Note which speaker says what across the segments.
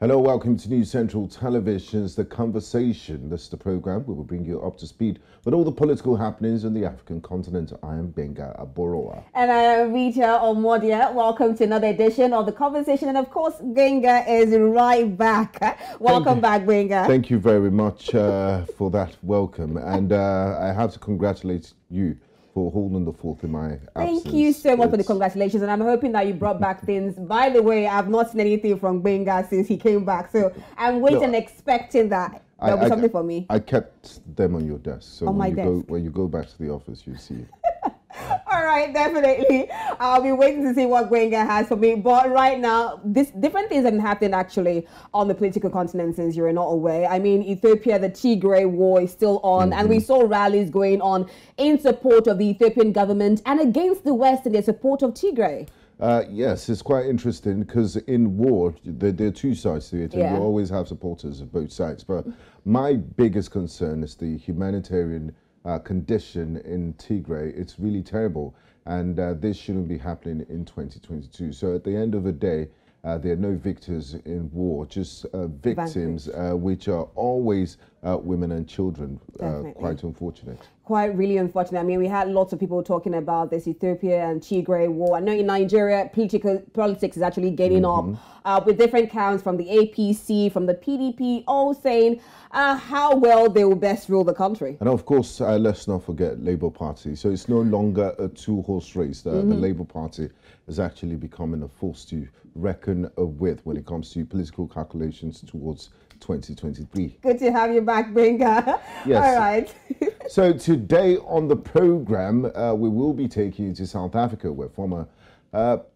Speaker 1: Hello, welcome to News Central Television's The Conversation. This is the program where we bring you up to speed with all the political happenings on the African continent. I am Gbenga Aborowa.
Speaker 2: And I am Rita Omodia. Welcome to another edition of The Conversation. And of course, Gbenga is right back. Welcome back, Gbenga.
Speaker 1: Thank you very much for that welcome. And I have to congratulate you for holding the fort in my absence.
Speaker 2: Thank you so much for the congratulations, and I'm hoping that you brought back things. By the way, I've not seen anything from Gbenga since he came back, so I'm waiting and expecting that there'll be something for me.
Speaker 1: I kept them on your desk, so
Speaker 2: on my desk.
Speaker 1: When you go back to the office, you'll see it.
Speaker 2: All right, definitely. I'll be waiting to see what Gbenga has for me. But right now, different things have been happening actually on the political continent since you're not aware. I mean, Ethiopia, the Tigray war is still on, and we saw rallies going on in support of the Ethiopian government and against the West in their support of Tigray.
Speaker 1: Yes, it's quite interesting because in war, there are two sides to it, and you always have supporters of both sides. But my biggest concern is the humanitarian condition in Tigray. It's really terrible, and this shouldn't be happening in 2022. So at the end of the day, there are no victors in war, just victims, which are always women and children. Quite unfortunate. Quite
Speaker 2: really unfortunate. I mean, we had lots of people talking about this Ethiopia and Tigray war. I know in Nigeria, politics is actually getting up with different counts from the APC, from the PDP, all saying how well they will best rule the country.
Speaker 1: And of course, let's not forget Labour Party. So it's no longer a two-horse race. The Labour Party is actually becoming a force to reckon with when it comes to political calculations towards 2023.
Speaker 2: Good to have you back, Gbenga.
Speaker 1: Yes.
Speaker 2: All right.
Speaker 1: So today on the program, we will be taking you to South Africa, where former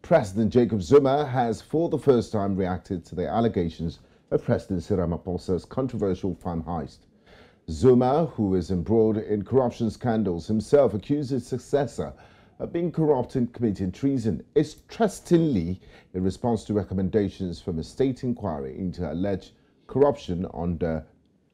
Speaker 1: President Jacob Zuma has for the first time reacted to the allegations of President Cyril Ramaphosa's controversial farm heist. Zuma, who is embroiled in corruption scandals, himself accused his successor of being corrupt and committing treason. Interestingly, in response to recommendations from a state inquiry into alleged corruption under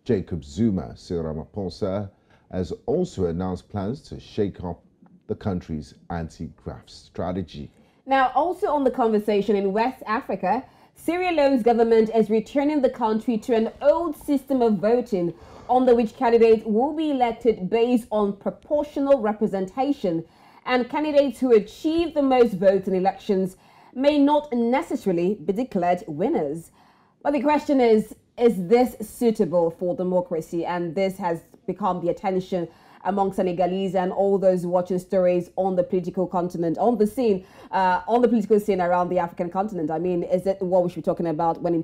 Speaker 1: Jacob Zuma, Cyril Ramaphosa has also announced plans to shake up the country's anti-graft strategy.
Speaker 2: Now, also on the conversation in West Africa, Sierra Leone's government is returning the country to an old system of voting under which candidates will be elected based on proportional representation, and candidates who achieve the most votes in elections may not necessarily be declared winners. But the question is this suitable for democracy? And this has become the attention among Senegalese and all those watching stories on the political continent, on the political scene around the African continent. I mean, is it what we should be talking about when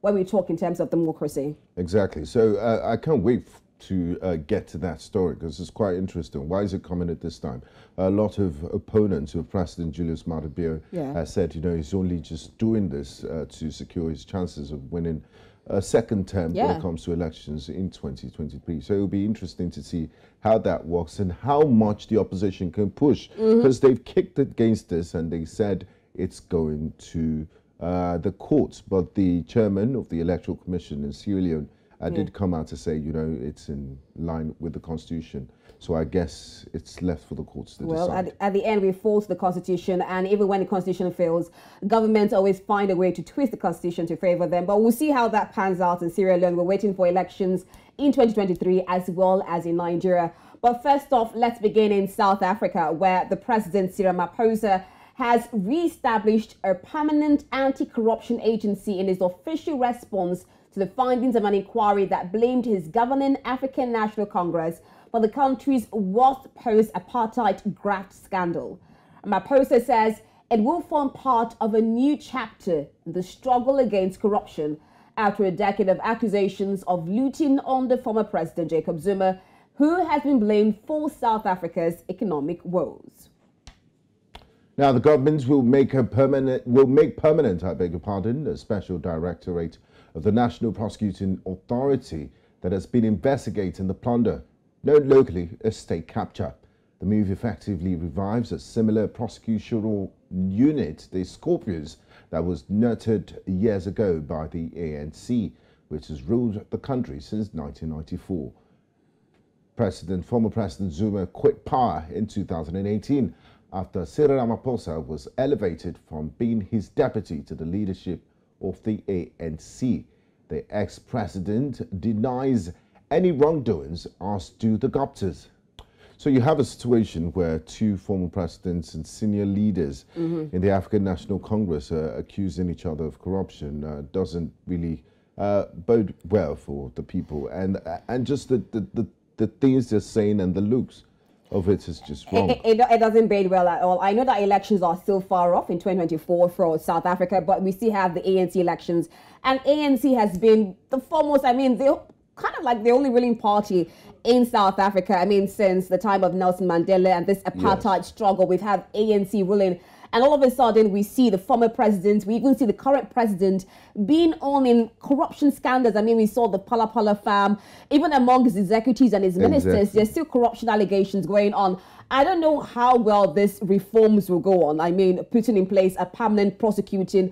Speaker 2: we talk in terms of democracy?
Speaker 1: Exactly. So I can't wait to get to that story because it's quite interesting. Why is it coming at this time? A lot of opponents of President Julius Maada Bio said, you know, he's only just doing this to secure his chances of winning a second term when it comes to elections in 2023. So it'll be interesting to see how that works and how much the opposition can push, because they've kicked against this and they said it's going to the courts. But the chairman of the Electoral Commission in Sierra Leone did come out to say, you know, it's in line with the Constitution. So I guess it's left for the courts to decide.
Speaker 2: Well, at the end, we fall to the Constitution, and even when the Constitution fails, governments always find a way to twist the Constitution to favor them. But we'll see how that pans out in Sierra Leone. We're waiting for elections in 2023 as well as in Nigeria. But first off, let's begin in South Africa, where the President Cyril Ramaphosa has re-established a permanent anti-corruption agency in his official response to the findings of an inquiry that blamed his governing African National Congress for the country's worst post-apartheid graft scandal. Ramaphosa says it will form part of a new chapter in the struggle against corruption after a decade of accusations of looting under former President Jacob Zuma, who has been blamed for South Africa's economic woes.
Speaker 1: Now, the government will make permanent, I beg your pardon, a special directorate of the National Prosecuting Authority that has been investigating the plunder, known locally as state capture. The move effectively revives a similar prosecutorial unit, the Scorpions, that was nurtured years ago by the ANC, which has ruled the country since 1994. Former President Zuma quit power in 2018 after Cyril Ramaphosa was elevated from being his deputy to the leadership of the ANC. The ex-president denies any wrongdoings, as do the Guptas. So you have a situation where two former presidents and senior leaders in the African National Congress are accusing each other of corruption. Doesn't really bode well for the people, and just the things they're saying and the looks of it is just wrong.
Speaker 2: It doesn't bode well at all. I know that elections are still far off in 2024 for South Africa, but we still have the ANC elections, and ANC has been the foremost, I mean, they're kind of like the only ruling party in South Africa. I mean, since the time of Nelson Mandela and this apartheid struggle, we've had ANC ruling. And all of a sudden, we see the former president, we even see the current president being on in corruption scandals. I mean, we saw the Pala farm, even among his executives and his ministers, there's still corruption allegations going on. I don't know how well these reforms will go on. I mean, putting in place a permanent prosecuting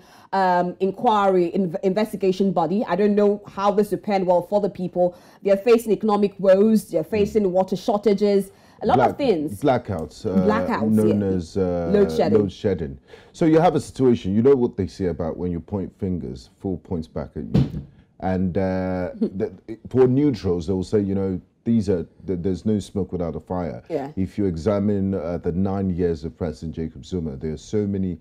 Speaker 2: inquiry investigation body. I don't know how this will pan well for the people. They're facing economic woes, they're facing water shortages, a lot of things.
Speaker 1: Blackouts, known as
Speaker 2: load
Speaker 1: shedding. So you have a situation, you know what they say about when you point fingers, 4 points back at you. And for neutrals, they will say, you know, there's no smoke without a fire.
Speaker 2: Yeah.
Speaker 1: If you examine the 9 years of President Jacob Zuma, there are so many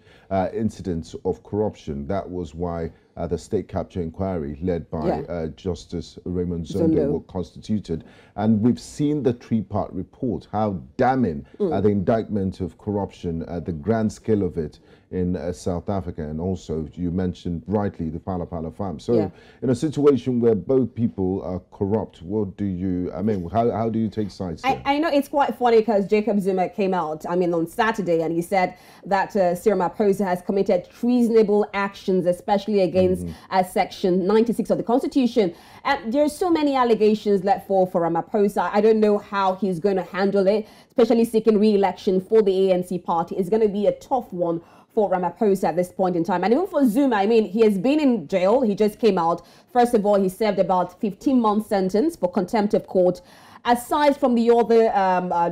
Speaker 1: incidents of corruption. That was why the state capture inquiry led by Justice Raymond Zondo was constituted. And we've seen the three-part report, how damning the indictment of corruption, the grand scale of it in South Africa. And also, you mentioned rightly the Pala farm. So in a situation where both people are corrupt, what do you, I mean, how do you take sides there?
Speaker 2: I know it's quite funny because Jacob Zuma came out, I mean, on Saturday, and he said that C0rrruption Ramaphosa has committed treasonable actions, especially against Section 96 of the Constitution. And there's so many allegations let fall for Ramaphosa. I don't know how he's going to handle it, especially seeking re-election for the ANC party. It's going to be a tough one for Ramaphosa at this point in time. And even for Zuma, I mean, he has been in jail. He just came out. First of all, he served about 15-month sentence for contempt of court. Aside from the other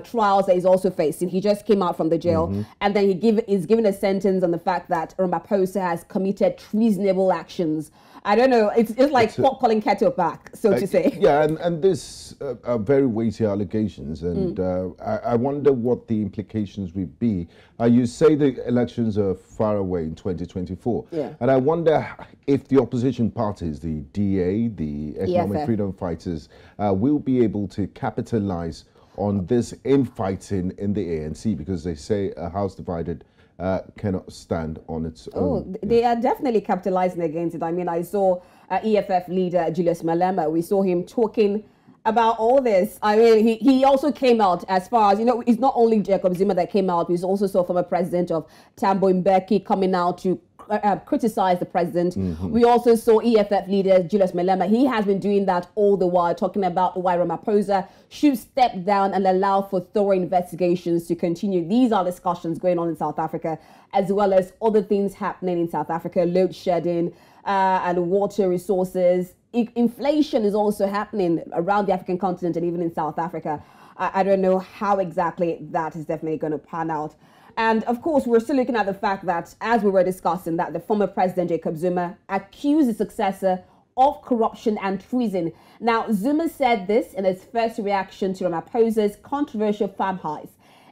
Speaker 2: trials that he's also facing, he just came out from the jail, and then he's given a sentence on the fact that Ramaphosa has committed treasonable actions. I don't know, it's like pot calling kettle back, so to say.
Speaker 1: Yeah, and this are very weighty allegations, and I wonder what the implications would be. You say the elections are far away in 2024, and I wonder if the opposition parties, the DA, the Economic Freedom Fighters, will be able to capitalize on this infighting in the ANC, because they say a house divided cannot stand on its own.
Speaker 2: They are definitely capitalizing against it. I mean, I saw EFF leader Julius Malema. We saw him talking about all this. I mean, he also came out as far as, you know, it's not only Jacob Zuma that came out. We also saw former president of Thabo Mbeki coming out to criticize the president. We also saw EFF leader Julius Malema. He has been doing that all the while, talking about why Ramaphosa should step down and allow for thorough investigations to continue. These are discussions going on in South Africa, as well as other things happening in South Africa, load shedding and water resources. Inflation is also happening around the African continent and even in South Africa. I don't know how exactly that is definitely going to pan out. And of course, we're still looking at the fact that, as we were discussing, that the former president Jacob Zuma accused his successor of corruption and treason. Now, Zuma said this in his first reaction to Ramaphosa's controversial farm heist,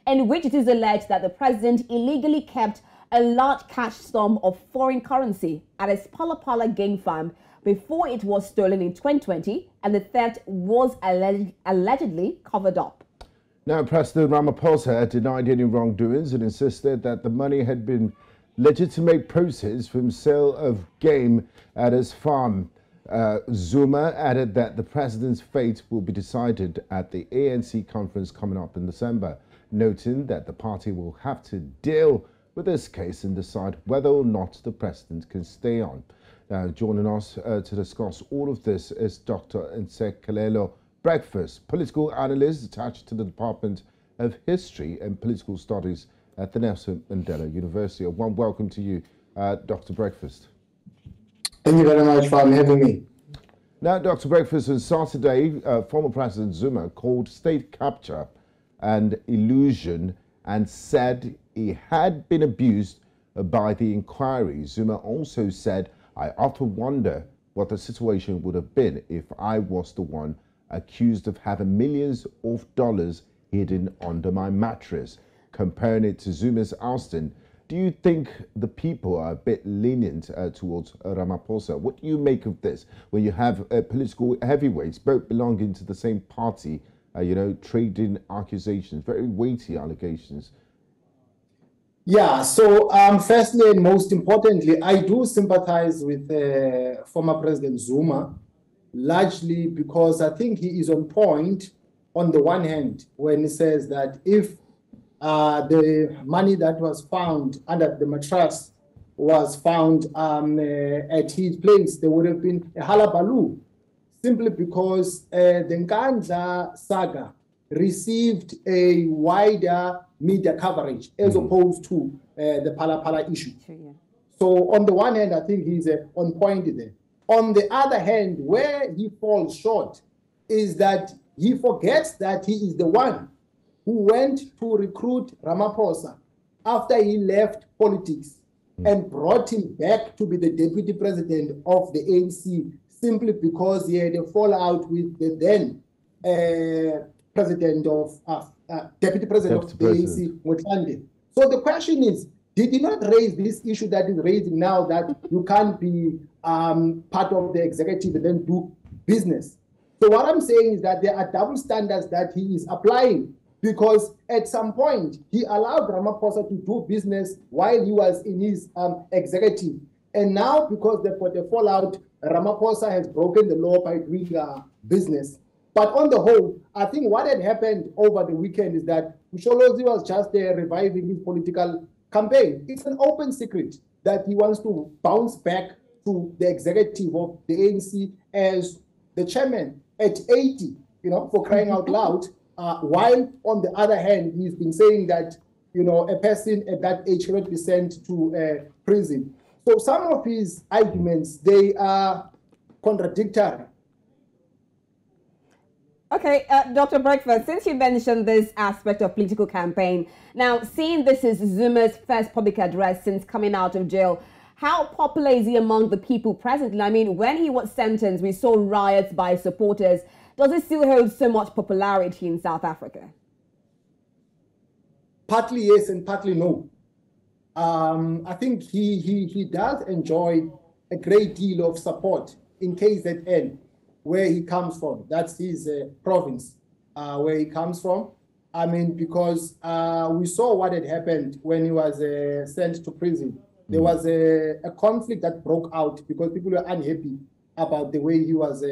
Speaker 2: in which it is alleged that the president illegally kept a large cash sum of foreign currency at his Pala game farm before it was stolen in 2020, and the theft was allegedly covered up.
Speaker 1: Now, President Ramaphosa had denied any wrongdoings and insisted that the money had been legitimate proceeds from sale of game at his farm. Zuma added that the president's fate will be decided at the ANC conference coming up in December, noting that the party will have to deal with this case and decide whether or not the president can stay on. Now, joining us to discuss all of this is Dr. Nsekelelo Breakfast, political analyst attached to the Department of History and Political Studies at the Nelson Mandela University. A warm welcome to you, Dr. Breakfast.
Speaker 3: Thank you very much for having me.
Speaker 1: Now, Dr. Breakfast, on Saturday, former President Zuma called state capture an illusion and said he had been abused by the inquiry. Zuma also said I often wonder what the situation would have been if I was the one accused of having millions of dollars hidden under my mattress. Comparing it to Zuma's ousting, do you think the people are a bit lenient towards Ramaphosa? What do you make of this when you have political heavyweights, both belonging to the same party, trading accusations, very weighty allegations?
Speaker 3: Yeah, so firstly and most importantly, I do sympathize with former President Zuma, largely because I think he is on point on the one hand when he says that if the money that was found under the mattress was found at his place, there would have been a hullabaloo, simply because the Nkandla saga received a wider media coverage as opposed to the Phala issue.
Speaker 2: Sure, yeah.
Speaker 3: So on the one hand, I think he's on point there. On the other hand, where he falls short is that he forgets that he is the one who went to recruit Ramaphosa after he left politics and brought him back to be the deputy president of the ANC simply because he had a fallout with the then president of deputy president of the ANC, Motlanthe. So the question is, did he not raise this issue that is raising now that you can't be part of the executive and then do business? So what I'm saying is that there are double standards that he is applying, because at some point he allowed Ramaphosa to do business while he was in his executive. And now, because they've got a fallout, Ramaphosa has broken the law by doing business. But on the whole, I think what had happened over the weekend is that Msholozi was just reviving his political campaign. It's an open secret that he wants to bounce back to the executive of the ANC as the chairman at 80, for crying out loud, while on the other hand, he's been saying that, a person at that age cannot be sent to prison. So some of his arguments, they are contradictory.
Speaker 2: Okay, Dr. Breakfast, since you mentioned this aspect of political campaign, now seeing this is Zuma's first public address since coming out of jail, how popular is he among the people presently? I mean, when he was sentenced, we saw riots by supporters. Does it still hold so much popularity in South Africa?
Speaker 3: Partly yes and partly no. I think he does enjoy a great deal of support in KZN, where he comes from. That's his province, where he comes from. I mean, because we saw what had happened when he was sent to prison. There was a conflict that broke out because people were unhappy about the way he was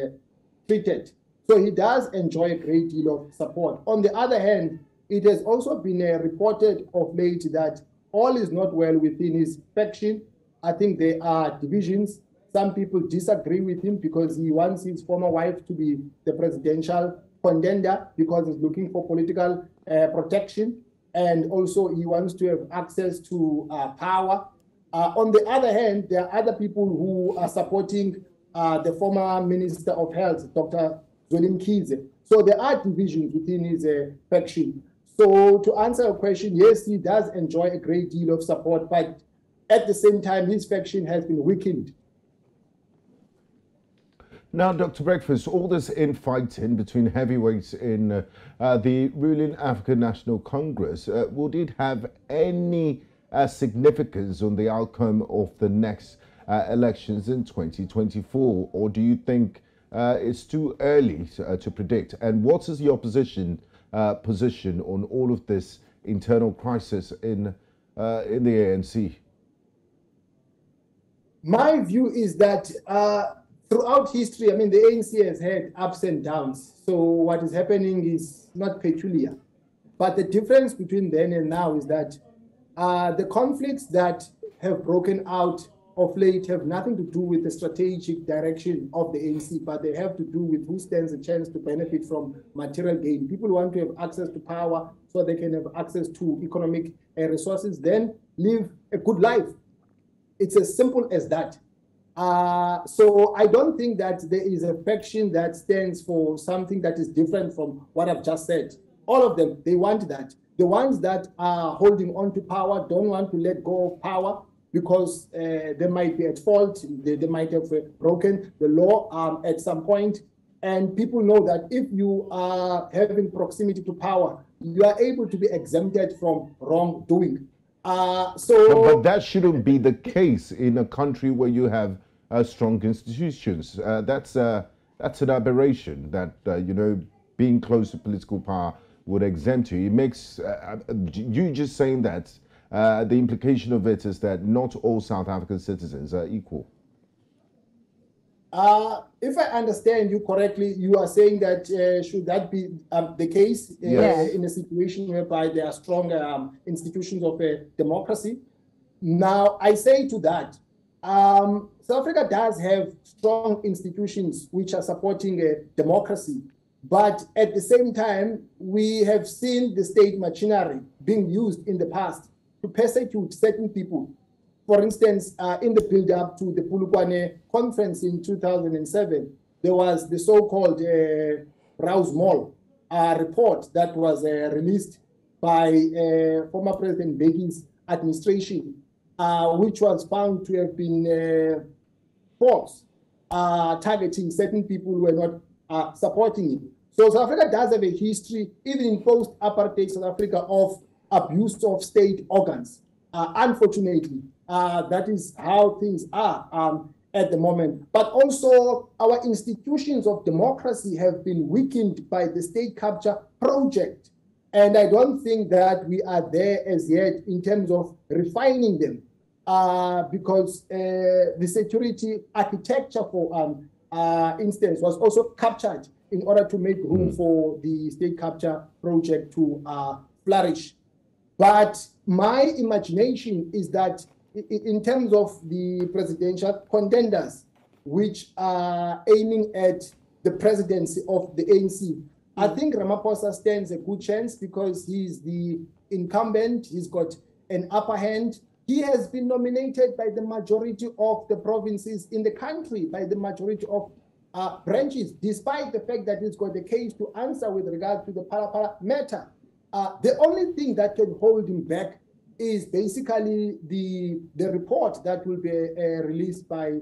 Speaker 3: treated. So he does enjoy a great deal of support. On the other hand, it has also been reported of late that all is not well within his faction. I think there are divisions. Some people disagree with him because he wants his former wife to be the presidential contender because he's looking for political protection. And also he wants to have access to power. On the other hand, there are other people who are supporting the former Minister of Health, Dr. Treas0n. So there are divisions within his faction. So to answer your question, yes, he does enjoy a great deal of support, but at the same time, his faction has been weakened.
Speaker 1: Now, Dr. Breakfast, all this infighting between heavyweights in the ruling African National Congress, would it have any significance on the outcome of the next elections in 2024? Or do you think it's too early to predict? And what is the opposition position on all of this internal crisis in the ANC?
Speaker 3: My view is that throughout history, I mean, the ANC has had ups and downs. So what is happening is not peculiar. But the difference between then and now is that the conflicts that have broken out of late have nothing to do with the strategic direction of the ANC, but they have to do with who stands a chance to benefit from material gain. People want to have access to power so they can have access to economic resources, then live a good life. It's as simple as that. So I don't think that there is a faction that stands for something that is different from what I've just said. All of them, they want that. The ones that are holding on to power don't want to let go of power. because they might be at fault, they might have broken the law at some point. And people know that if you are having proximity to power, you are able to be exempted from wrongdoing.
Speaker 1: But that shouldn't be the case in a country where you have strong institutions. That's an aberration that, you know, being close to political power would exempt you. It makes, you just saying that, the implication of it is that not all South African citizens are equal.
Speaker 3: If I understand you correctly, you are saying that should that be the case in a situation whereby there are strong institutions of democracy? Now, I say to that, South Africa does have strong institutions which are supporting democracy, but at the same time, we have seen the state machinery being used in the past to persecute certain people. For instance, in the build-up to the Polokwane conference in 2007, there was the so-called Treas0n report that was released by former President Mbeki's administration, which was found to have been false, targeting certain people who were not supporting it. So South Africa does have a history, even in post-apartheid South Africa, of abuse of state organs. Unfortunately, that is how things are at the moment. But also, our institutions of democracy have been weakened by the state capture project. And I don't think that we are there as yet in terms of refining them, because the security architecture, for instance, was also captured in order to make room for the state capture project to flourish. But my imagination is that in terms of the presidential contenders, which are aiming at the presidency of the ANC, I think Ramaphosa stands a good chance because he's the incumbent. He's got an upper hand. He has been nominated by the majority of the provinces in the country, by the majority of branches, despite the fact that he's got a case to answer with regard to the Phala matter. The only thing that can hold him back is basically the report that will be released by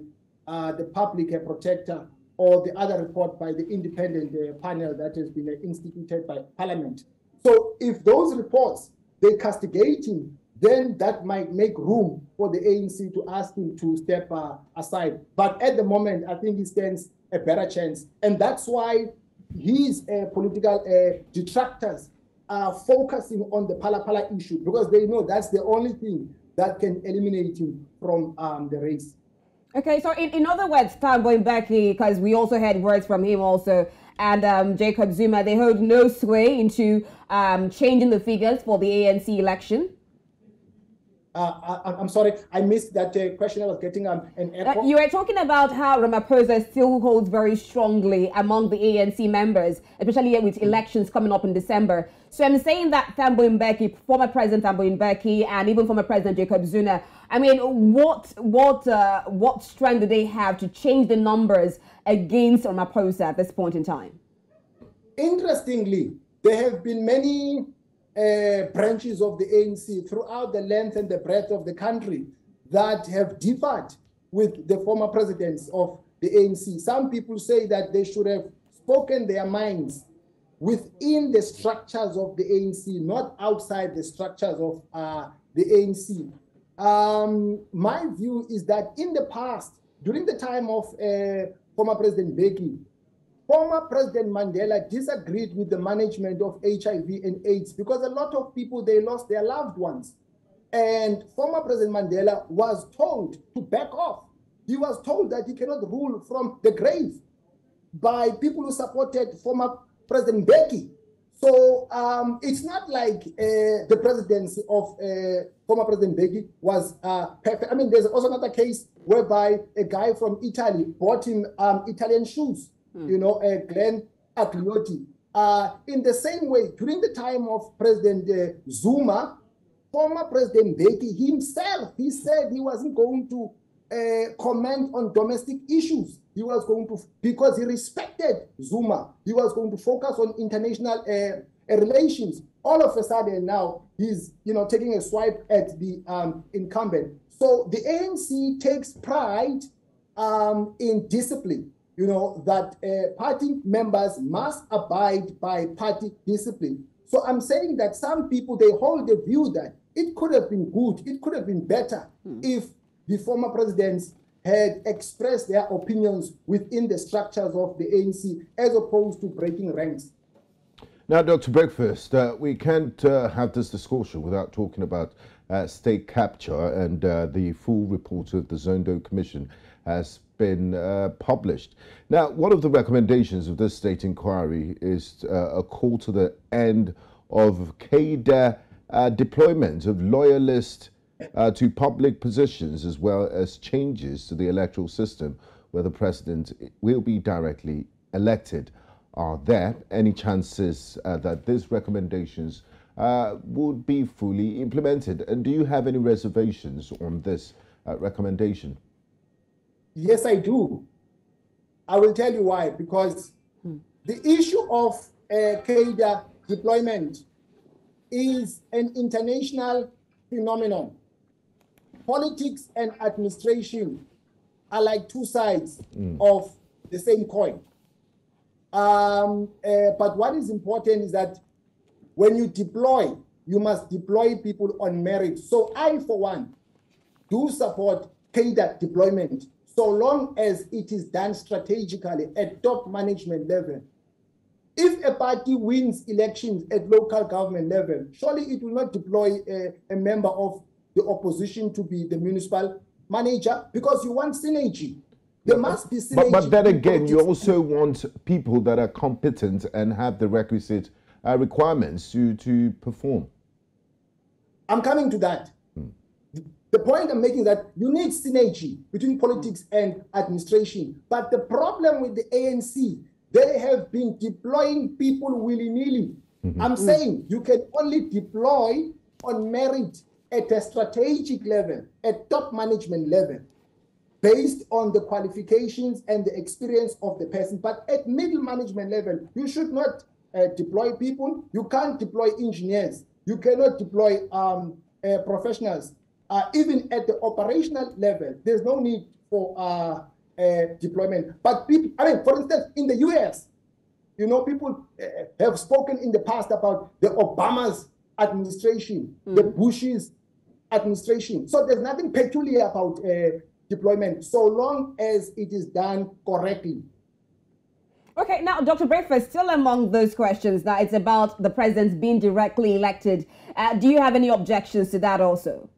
Speaker 3: the public protector, or the other report by the independent panel that has been instituted by Parliament. So if those reports, they castigate him, then that might make room for the ANC to ask him to step aside. But at the moment, I think he stands a better chance. And that's why his political detractors are focusing on the Phala issue, because they know that's the only thing that can eliminate him from the race.
Speaker 2: Okay, so in other words, Thabo Mbeki, because we also had words from him also, and Jacob Zuma, they hold no sway into changing the figures for the ANC election.
Speaker 3: I'm sorry, I missed that question. I was getting an echo.
Speaker 2: You were talking about how Ramaphosa still holds very strongly among the ANC members, especially with elections coming up in December. So I'm saying that Thabo Mbeki, former President Thabo Mbeki, and even former President Jacob Zuma, I mean, what strength do they have to change the numbers against Ramaphosa at this point in time?
Speaker 3: Interestingly, there have been many branches of the ANC throughout the length and the breadth of the country that have differed with the former presidents of the ANC. Some people say that they should have spoken their minds within the structures of the ANC, not outside the structures of the ANC. My view is that in the past, during the time of former President Mbeki, former President Mandela disagreed with the management of HIV and AIDS because a lot of people, they lost their loved ones. And former President Mandela was told to back off. He was told that he cannot rule from the grave by people who supported former President Mbeki. So it's not like the presidency of former President Mbeki was perfect. I mean, there's also another case whereby a guy from Italy bought him Italian shoes. You know, Glenn Agliotti. In the same way, during the time of President Zuma, former President Mbeki himself, he said he wasn't going to comment on domestic issues. He was going to, because he respected Zuma, he was going to focus on international relations. All of a sudden now, he's taking a swipe at the incumbent. So the ANC takes pride in discipline, that party members must abide by party discipline. So I'm saying that some people, they hold the view that it could have been good, it could have been better if the former presidents had expressed their opinions within the structures of the ANC as opposed to breaking ranks.
Speaker 1: Now, Dr. Breakfast, we can't have this discussion without talking about state capture, and the full report of the Zondo Commission has been published. Now, one of the recommendations of this state inquiry is a call to the end of cadre deployment of loyalists to public positions, as well as changes to the electoral system where the president will be directly elected. Are there any chances that these recommendations would be fully implemented? And do you have any reservations on this recommendation?
Speaker 3: Yes, I do. I will tell you why. Because the issue of cadre deployment is an international phenomenon. Politics and administration are like two sides of the same coin. But what is important is that when you deploy, you must deploy people on merit. So I, for one, do support cadre deployment so long as it is done strategically at top management level. If a party wins elections at local government level, surely it will not deploy a member of the opposition to be the municipal manager, because you want synergy. There must be synergy.
Speaker 1: But then again, you also want people that are competent and have the requisite requirements to perform.
Speaker 3: I'm coming to that. The point I'm making is that you need synergy between politics and administration. But the problem with the ANC, they have been deploying people willy-nilly. I'm saying you can only deploy on merit at a strategic level, at top management level, based on the qualifications and the experience of the person. But at middle management level, you should not deploy people. You can't deploy engineers. You cannot deploy professionals. Even at the operational level, there's no need for deployment. But people, for instance, in the US, people have spoken in the past about the Obama's administration, the Bush's administration. So there's nothing peculiar about deployment, so long as it is done correctly.
Speaker 2: Okay, now, Dr. Breakfast, still among those questions that it's about the president being directly elected. Do you have any objections to that also?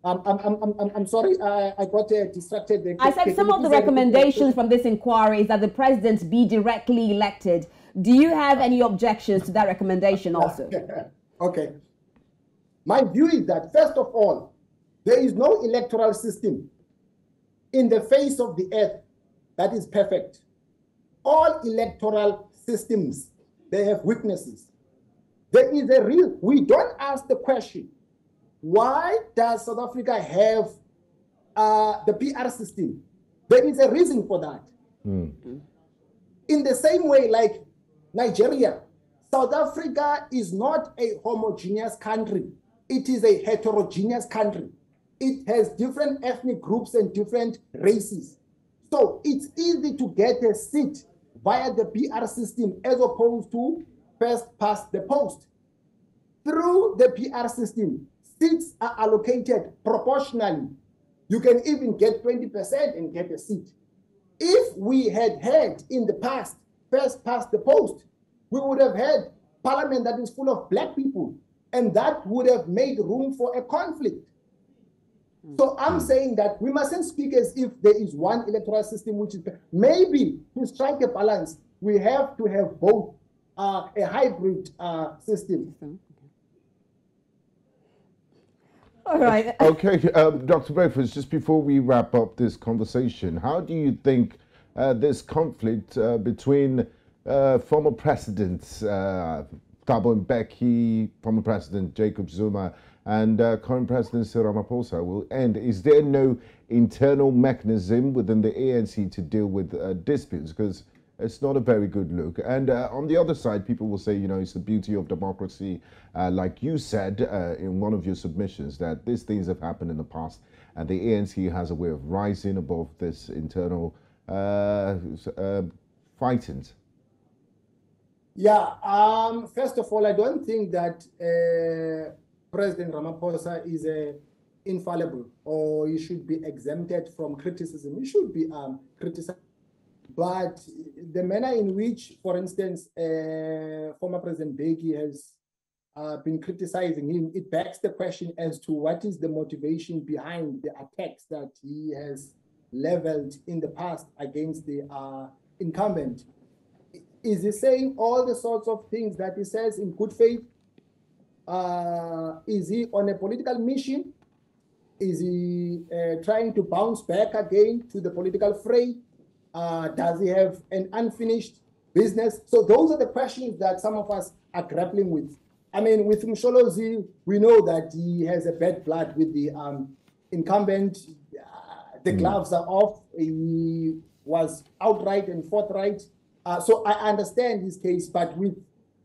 Speaker 3: I'm sorry, I got distracted.
Speaker 2: I said some of the recommendations from this inquiry is that the president be directly elected. Do you have any objections to that recommendation also?
Speaker 3: Okay. My view is that, first of all, there is no electoral system in the face of the earth that is perfect. All electoral systems, they have weaknesses. There is a real, we don't ask the question, why does South Africa have the PR system? There is a reason for that. In the same way, like Nigeria, South Africa is not a homogeneous country. It is a heterogeneous country. It has different ethnic groups and different races. So it's easy to get a seat via the PR system as opposed to first past the post. Through the PR system, seats are allocated proportionally. You can even get 20% and get a seat. If we had had in the past first past the post, we would have had parliament that is full of black people, and that would have made room for a conflict. So I'm saying that we mustn't speak as if there is one electoral system which is, maybe to strike a balance, we have to have both a hybrid system.
Speaker 2: All right.
Speaker 1: Okay, Dr. Breakfast, just before we wrap up this conversation, how do you think this conflict between former presidents Thabo Mbeki, former President Jacob Zuma, and current President Cyril Ramaphosa will end. Is there no internal mechanism within the ANC to deal with disputes? Because it's not a very good look. And on the other side, people will say, you know, it's the beauty of democracy. Like you said in one of your submissions, that these things have happened in the past, and the ANC has a way of rising above this internal fightings.
Speaker 3: Yeah, first of all, I don't think that President Ramaphosa is infallible, or he should be exempted from criticism. He should be criticized. But the manner in which, for instance, former President Mbeki has been criticizing him, it begs the question as to what is the motivation behind the attacks that he has leveled in the past against the incumbent. Is he saying all the sorts of things that he says in good faith? Is he on a political mission? Is he trying to bounce back again to the political fray? Does he have an unfinished business? So those are the questions that some of us are grappling with. I mean, with Msholozi, we know that he has a bad blood with the incumbent. The gloves are off. He was outright and forthright. So I understand his case, but with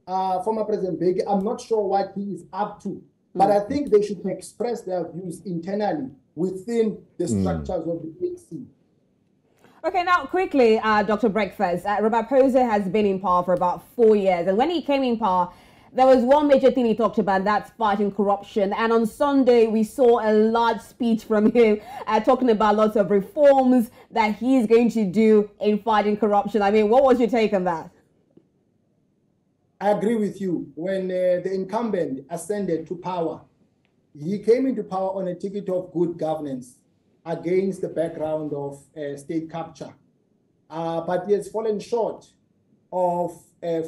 Speaker 3: former President Mbeki, I'm not sure what he is up to. But I think they should express their views internally within the structures of the ANC.
Speaker 2: Okay, now quickly, Dr. Breakfast. Ramaphosa has been in power for about 4 years. And when he came in power, there was one major thing he talked about, that's fighting corruption. And on Sunday, we saw a large speech from him talking about lots of reforms that he's going to do in fighting corruption. I mean, what was your take on that?
Speaker 3: I agree with you. When the incumbent ascended to power, he came into power on a ticket of good governance against the background of state capture. But he has fallen short of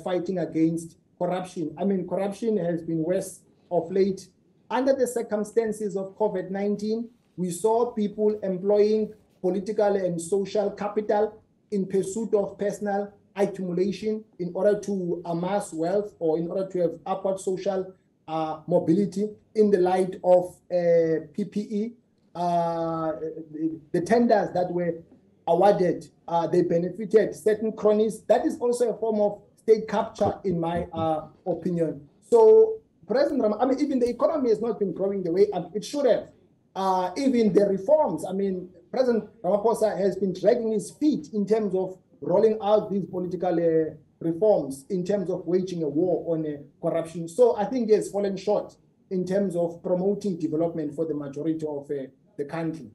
Speaker 3: fighting against corruption. I mean, corruption has been worse of late. Under the circumstances of COVID-19, we saw people employing political and social capital in pursuit of personal accumulation in order to amass wealth or in order to have upward social mobility in the light of PPE. The tenders that were awarded, they benefited certain cronies. That is also a form of state capture, in my opinion. So, President Ramaphosa, I mean, even the economy has not been growing the way it should have. Even the reforms, I mean, President Ramaphosa has been dragging his feet in terms of rolling out these political reforms, in terms of waging a war on corruption. So I think he has fallen short in terms of promoting development for the majority of the country.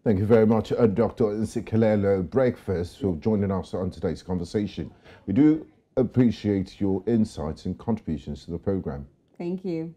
Speaker 1: Thank you very much, Dr. Nsikelelo Breakfast, for joining us on today's conversation. We do appreciate your insights and contributions to the program.
Speaker 2: Thank you.